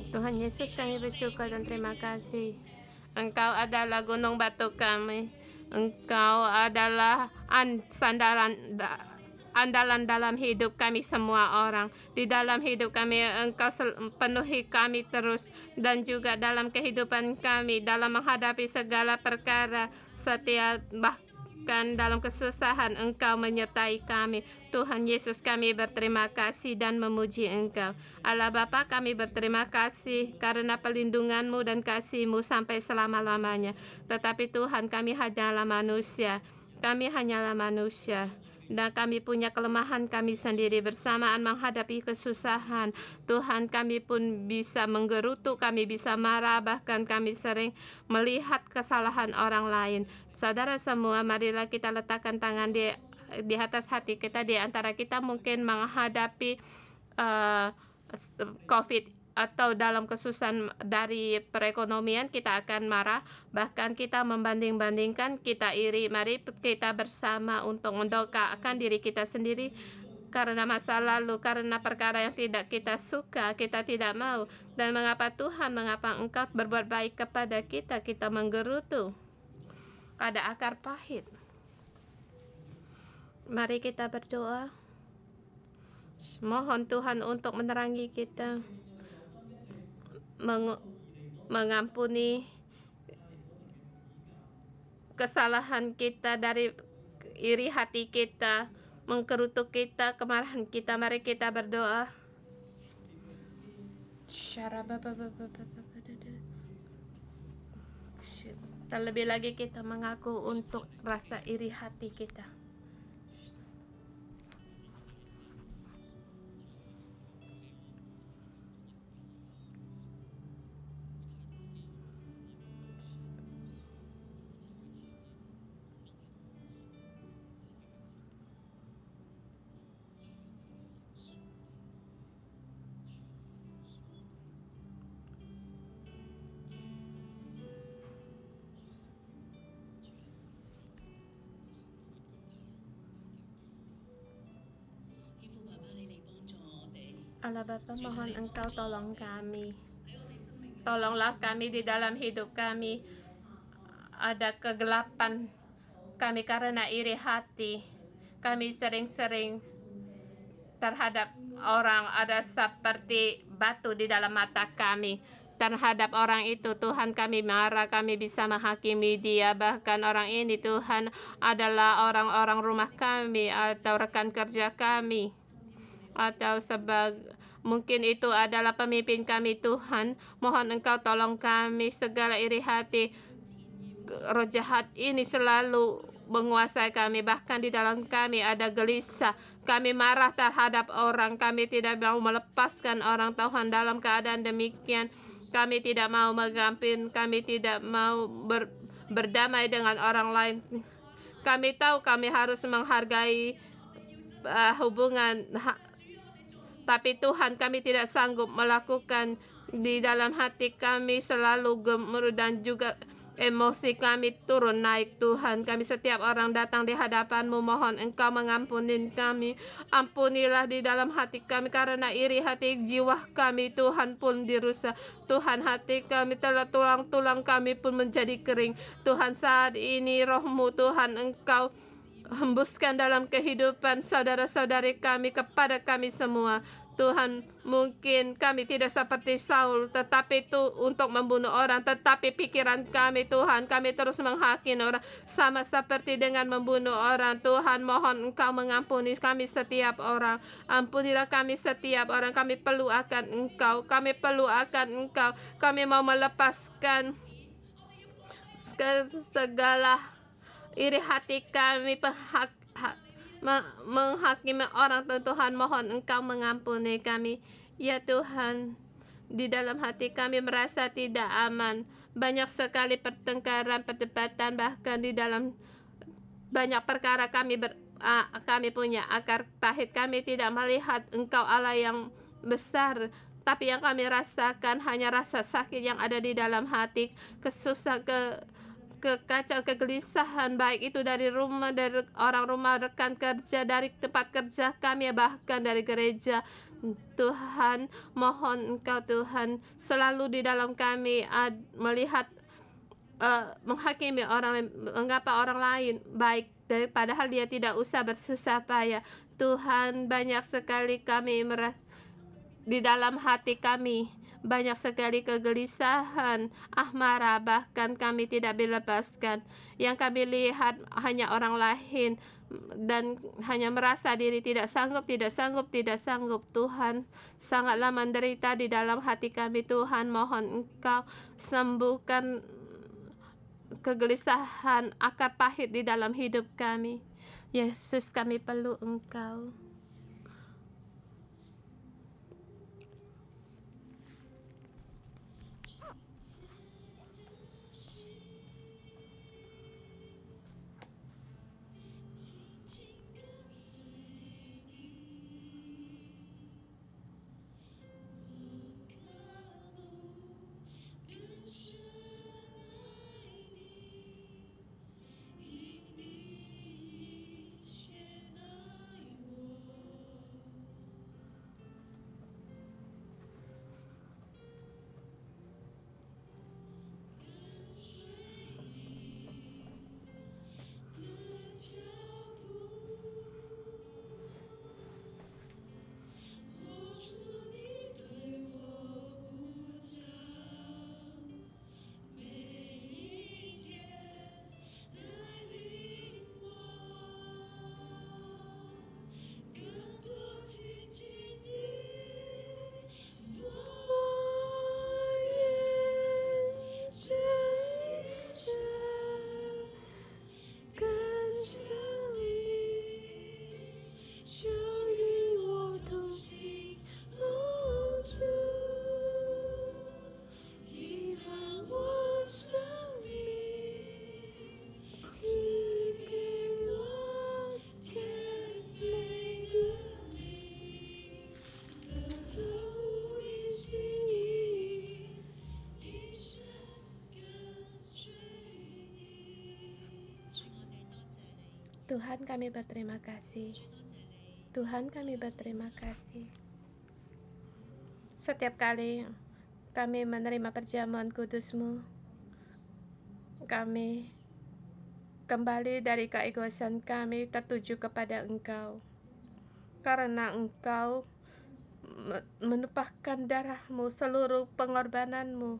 Tuhan Yesus, kami bersyukur dan terima kasih. Engkau adalah gunung batu kami. Engkau adalah andalan dalam hidup kami semua orang. Di dalam hidup kami, Engkau penuhi kami terus. Dan juga dalam kehidupan kami, dalam menghadapi segala perkara, setiap bahkan dalam kesusahan, Engkau menyertai kami. Tuhan Yesus, kami berterima kasih dan memuji Engkau. Allah Bapa, kami berterima kasih karena pelindungan-Mu dan kasih-Mu sampai selama-lamanya. Tetapi Tuhan, kami hanyalah manusia. Kami hanyalah manusia. Dan kami punya kelemahan kami sendiri bersamaan menghadapi kesusahan. Tuhan, kami pun bisa menggerutu, kami bisa marah, bahkan kami sering melihat kesalahan orang lain. Saudara semua, marilah kita letakkan tangan di atas hati kita. Di antara kita mungkin menghadapi COVID atau dalam kesusahan dari perekonomian, kita akan marah, bahkan kita membanding-bandingkan, kita iri. Mari kita bersama untuk mendoakan diri kita sendiri karena masa lalu, karena perkara yang tidak kita suka, kita tidak mau. Dan mengapa Tuhan, mengapa Engkau berbuat baik kepada kita, kita menggerutu. Ada akar pahit. Mari kita berdoa. Mohon Tuhan untuk menerangi kita, mengampuni kesalahan kita, dari iri hati kita, menggerutu kita, kemarahan kita. Mari kita berdoa. Terlebih lagi kita mengaku untuk rasa iri hati kita. Allah Bapa, mohon Engkau tolong kami. Tolonglah kami di dalam hidup kami. Ada kegelapan kami karena iri hati. Kami sering-sering terhadap orang ada seperti batu di dalam mata kami. Terhadap orang itu, Tuhan, kami marah, kami bisa menghakimi dia. Bahkan orang ini, Tuhan, adalah orang-orang rumah kami atau rekan kerja kami, atau mungkin itu adalah pemimpin kami. Tuhan, mohon Engkau tolong kami. Segala iri hati, roh jahat ini selalu menguasai kami. Bahkan di dalam kami ada gelisah. Kami marah terhadap orang. Kami tidak mau melepaskan orang. Tuhan, dalam keadaan demikian, kami tidak mau mengampuni. Kami tidak mau berdamai dengan orang lain. Kami tahu kami harus menghargai hubungan, tapi Tuhan, kami tidak sanggup melakukan. Di dalam hati kami selalu gemuruh dan juga emosi kami turun naik. Tuhan, kami setiap orang datang di hadapan-Mu, mohon Engkau mengampuni kami. Ampunilah di dalam hati kami karena iri hati, jiwa kami Tuhan pun dirusak. Tuhan, hati kami telah, tulang-tulang kami pun menjadi kering. Tuhan, saat ini roh-Mu Tuhan, Engkau hembuskan dalam kehidupan saudara-saudari kami, kepada kami semua. Tuhan, mungkin kami tidak seperti Saul, tetapi itu untuk membunuh orang. Tetapi pikiran kami, Tuhan, kami terus menghakimi orang, sama seperti dengan membunuh orang. Tuhan, mohon Engkau mengampuni kami setiap orang. Ampunilah kami setiap orang. Kami perlu akan Engkau. Kami perlu akan Engkau. Kami mau melepaskan segala iri hati kami, menghakimi orang. Tuhan, mohon Engkau mengampuni kami. Ya Tuhan, di dalam hati kami merasa tidak aman. Banyak sekali pertengkaran, perdebatan, bahkan di dalam banyak perkara kami punya akar pahit. Kami tidak melihat Engkau Allah yang besar, tapi yang kami rasakan hanya rasa sakit yang ada di dalam hati, kesusahan, kekacauan, kegelisahan, baik itu dari rumah, dari orang rumah, rekan kerja, dari tempat kerja kami, bahkan dari gereja. Tuhan, mohon Engkau Tuhan selalu di dalam kami melihat menghakimi orang lain, mengapa orang lain baik padahal dia tidak usah bersusah payah. Tuhan, banyak sekali kami di dalam hati kami banyak sekali kegelisahan, amarah, bahkan kami tidak dilepaskan. Yang kami lihat hanya orang lain dan hanya merasa diri tidak sanggup. Tuhan, sangatlah menderita di dalam hati kami. Tuhan, mohon Engkau sembuhkan kegelisahan, akar pahit di dalam hidup kami. Yesus, kami perlu Engkau. Tuhan, kami berterima kasih. Tuhan, kami berterima kasih. Setiap kali kami menerima perjamuan kudus-Mu, kami kembali dari keegoisan kami tertuju kepada Engkau. Karena Engkau menumpahkan darah-Mu, seluruh pengorbanan-Mu,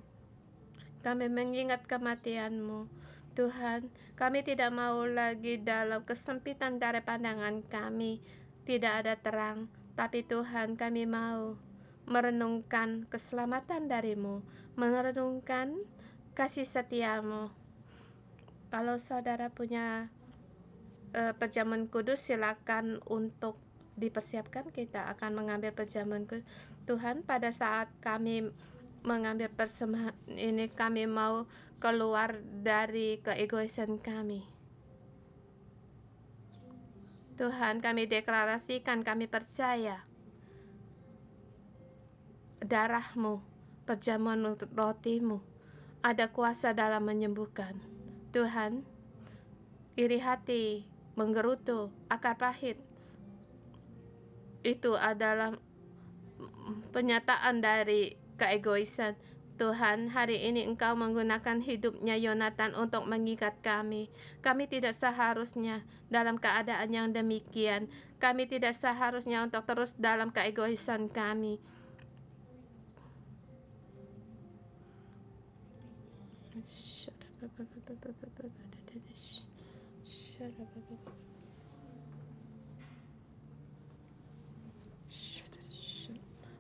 kami mengingat kematian-Mu. Tuhan, kami tidak mau lagi dalam kesempitan dari pandangan kami, tidak ada terang. Tapi Tuhan, kami mau merenungkan keselamatan dari-Mu, merenungkan kasih setia-Mu. Kalau saudara punya perjamuan kudus, silakan untuk dipersiapkan. Kita akan mengambil perjamuan kudus. Tuhan, pada saat kami mengambil persembahan ini, kami mau keluar dari keegoisan kami. Tuhan, kami deklarasikan, kami percaya darah-Mu, perjamuan roti-Mu ada kuasa dalam menyembuhkan. Tuhan, iri hati, menggerutu, akar pahit, itu adalah penyataan dari keegoisan. Tuhan, hari ini Engkau menggunakan hidupnya Yonatan untuk mengikat kami. Kami tidak seharusnya dalam keadaan yang demikian. Kami tidak seharusnya untuk terus dalam keegoisan kami.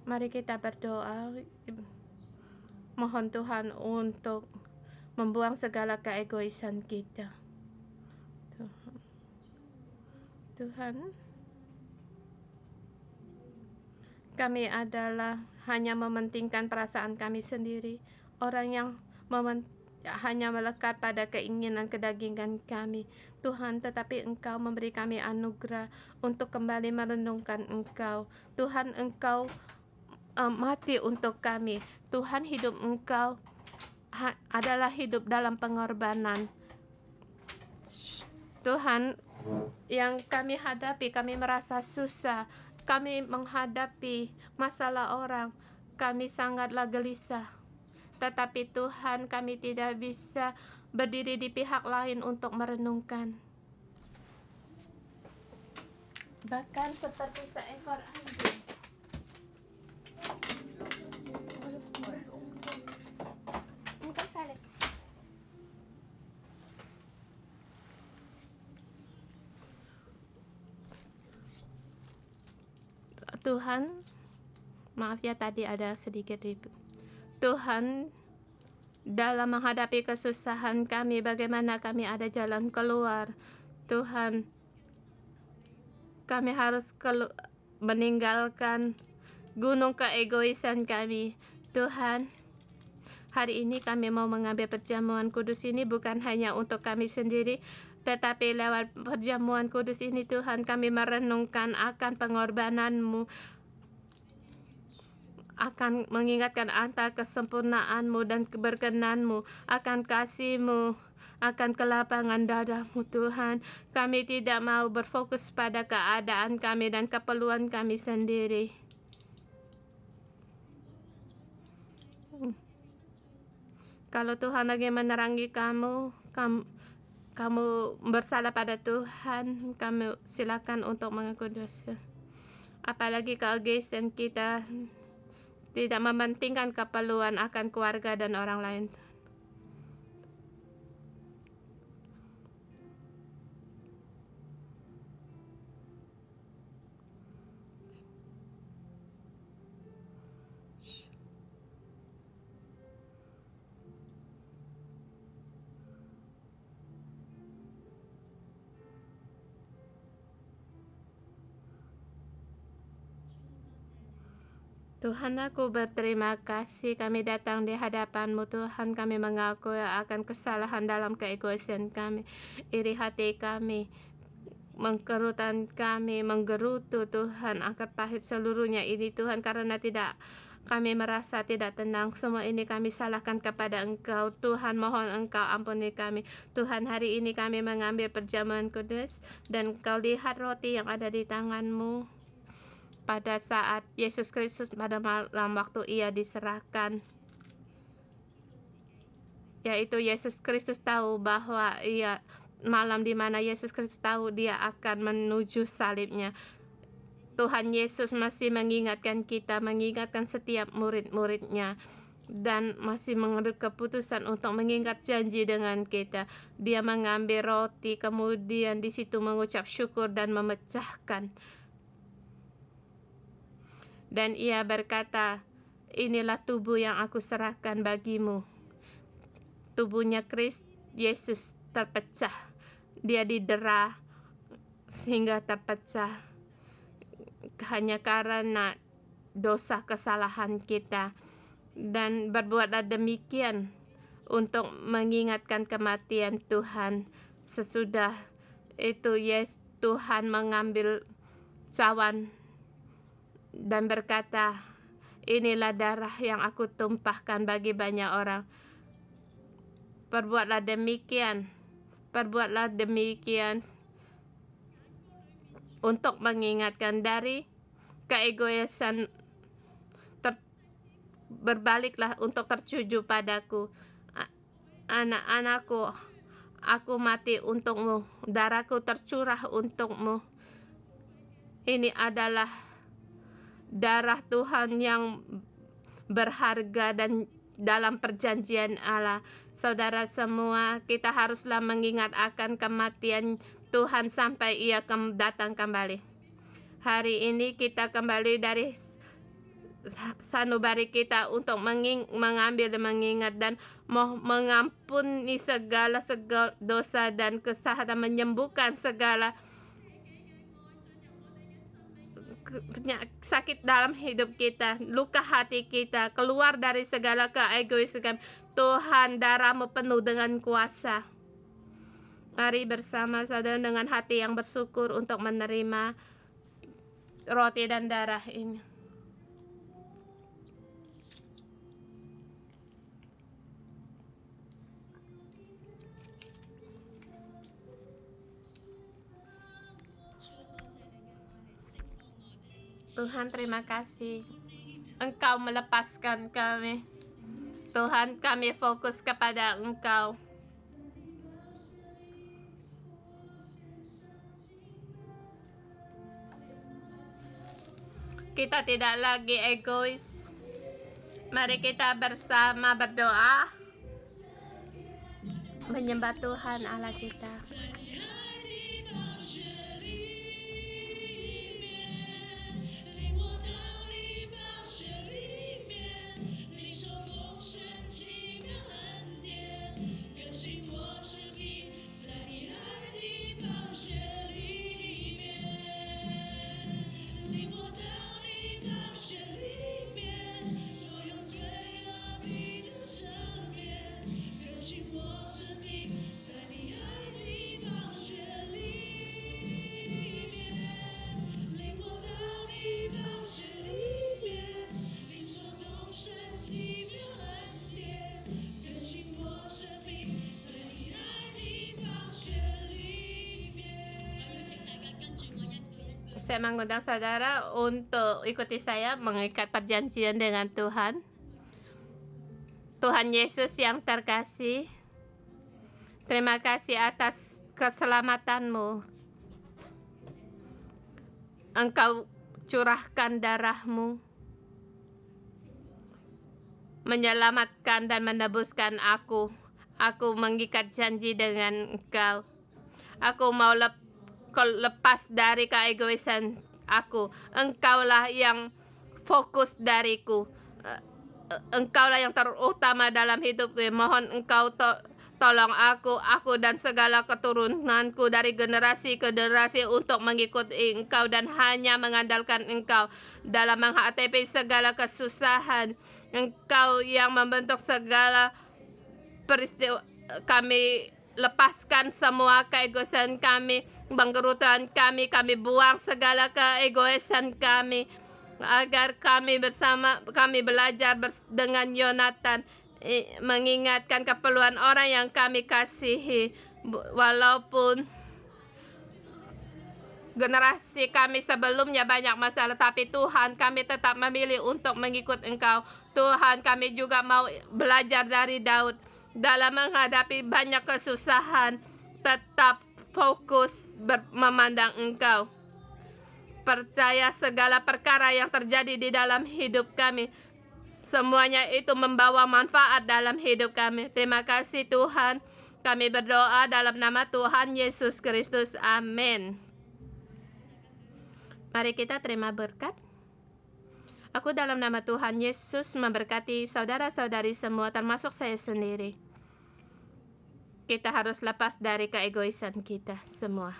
Mari kita berdoa. Mohon Tuhan untuk membuang segala keegoisan kita. Tuhan, kami adalah hanya mementingkan perasaan kami sendiri. Orang yang hanya melekat pada keinginan kedagingan kami. Tuhan, tetapi Engkau memberi kami anugerah untuk kembali merenungkan Engkau. Tuhan, Engkau mati untuk kami. Tuhan, hidup Engkau adalah hidup dalam pengorbanan. Tuhan, yang kami hadapi, kami merasa susah, kami menghadapi masalah orang, kami sangatlah gelisah. Tetapi Tuhan, kami tidak bisa berdiri di pihak lain untuk merenungkan. Bahkan seperti seekor anjing. Tuhan, maaf ya tadi ada sedikit ribut. Tuhan, dalam menghadapi kesusahan kami, bagaimana kami ada jalan keluar. Tuhan, kami harus meninggalkan gunung keegoisan kami. Tuhan, hari ini kami mau mengambil perjamuan kudus ini bukan hanya untuk kami sendiri, tetapi lewat perjamuan kudus ini Tuhan, kami merenungkan akan pengorbanan-Mu, akan mengingatkan akan kesempurnaan-Mu dan keberkenan-Mu, akan kasih-Mu, akan kelapangan dada-Mu Tuhan. Kami tidak mau berfokus pada keadaan kami dan keperluan kami sendiri. Kalau Tuhan lagi menerangi kamu bersalah pada Tuhan, kamu silakan untuk mengaku dosa. Apalagi keegoisan kita tidak mementingkan keperluan akan keluarga dan orang lain. Tuhan, aku berterima kasih kami datang di hadapan-Mu Tuhan. Kami mengakui akan kesalahan dalam keegoisan kami, iri hati kami, mengkerutan kami, menggerutu Tuhan, akar pahit seluruhnya ini Tuhan, karena kami merasa tidak tenang. Semua ini kami salahkan kepada Engkau Tuhan, mohon Engkau ampuni kami. Tuhan, hari ini kami mengambil perjamuan kudus dan Engkau lihat roti yang ada di tangan-Mu. Pada saat Yesus Kristus pada malam waktu Ia diserahkan, yaitu Yesus Kristus tahu bahwa malam di mana Yesus Kristus tahu Dia akan menuju salibnya. Tuhan Yesus masih mengingatkan kita, mengingatkan setiap murid-muridnya, dan masih mengambil keputusan untuk mengingat janji dengan kita. Dia mengambil roti, kemudian di situ mengucap syukur dan memecahkan. Dan Ia berkata, inilah tubuh yang aku serahkan bagimu. Tubuhnya Kristus Yesus terpecah. Dia didera sehingga terpecah hanya karena dosa kesalahan kita. Dan berbuatlah demikian untuk mengingatkan kematian Tuhan. Sesudah itu Tuhan mengambil cawan dan berkata, inilah darah yang aku tumpahkan bagi banyak orang. Perbuatlah demikian untuk mengingatkan dari keegoisan. Berbaliklah untuk tertuju padaku. Anak-anakku, aku mati untukmu, darahku tercurah untukmu. Ini adalah darah Tuhan yang berharga dan dalam perjanjian Allah. Saudara semua, kita haruslah mengingat akan kematian Tuhan sampai Ia datang kembali. Hari ini kita kembali dari sanubari kita untuk mengambil dan mengingat dan mengampuni segala dosa dan kesalahan, menyembuhkan segala sakit dalam hidup kita, luka hati kita, keluar dari segala keegoisan. Tuhan, darah-Mu penuh dengan kuasa. Mari bersama saudara dengan hati yang bersyukur untuk menerima roti dan darah ini. Tuhan, terima kasih. Engkau melepaskan kami. Tuhan, kami fokus kepada Engkau. Kita tidak lagi egois. Mari kita bersama berdoa, menyembah Tuhan Allah kita. Saya mengundang saudara untuk ikuti saya mengikat perjanjian dengan Tuhan. Tuhan Yesus yang terkasih, terima kasih atas keselamatanmu. Engkau curahkan darahmu, menyelamatkan dan menebuskan aku. Aku mengikat janji dengan Engkau. Aku mau lepas dari keegoisan aku. Engkaulah yang fokus dariku. Engkaulah yang terutama dalam hidupku. Mohon Engkau tolong aku dan segala keturunanku dari generasi ke generasi untuk mengikuti Engkau dan hanya mengandalkan Engkau dalam menghadapi segala kesusahan. Engkau yang membentuk segala peristiwa. Kami lepaskan semua keegoisan kami, bangkerutan kami buang segala keegoisan kami, agar kami belajar dengan Yonatan, mengingatkan keperluan orang yang kami kasihi, walaupun generasi kami sebelumnya banyak masalah, tapi Tuhan, kami tetap memilih untuk mengikut Engkau. Tuhan, kami juga mau belajar dari Daud dalam menghadapi banyak kesusahan, tetap fokus memandang Engkau. Percaya segala perkara yang terjadi di dalam hidup kami, semuanya itu membawa manfaat dalam hidup kami. Terima kasih Tuhan. Kami berdoa dalam nama Tuhan Yesus Kristus. Amin. Mari kita terima berkat. Aku dalam nama Tuhan Yesus memberkati saudara-saudari semua, termasuk saya sendiri. Kita harus lepas dari keegoisan kita semua.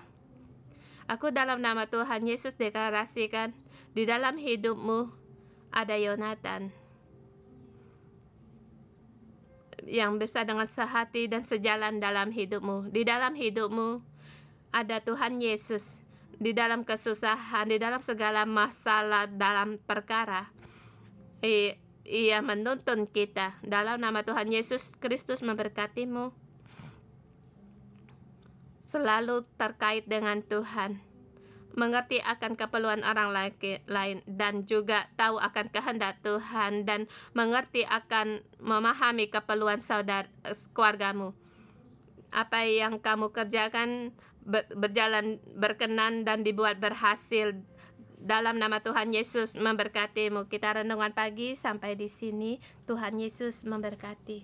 Aku dalam nama Tuhan Yesus deklarasikan, di dalam hidupmu ada Yonatan yang bisa dengan sehati dan sejalan dalam hidupmu. Di dalam hidupmu ada Tuhan Yesus. Di dalam kesusahan, di dalam segala masalah, dalam perkara, Ia menuntun kita. Dalam nama Tuhan Yesus Kristus memberkatimu. Selalu terkait dengan Tuhan, mengerti akan keperluan orang lain, dan juga tahu akan kehendak Tuhan, dan mengerti akan memahami keperluan keluargamu. Apa yang kamu kerjakan berjalan berkenan dan dibuat berhasil. Dalam nama Tuhan Yesus memberkatimu. Kita renungan pagi sampai di sini. Tuhan Yesus memberkati.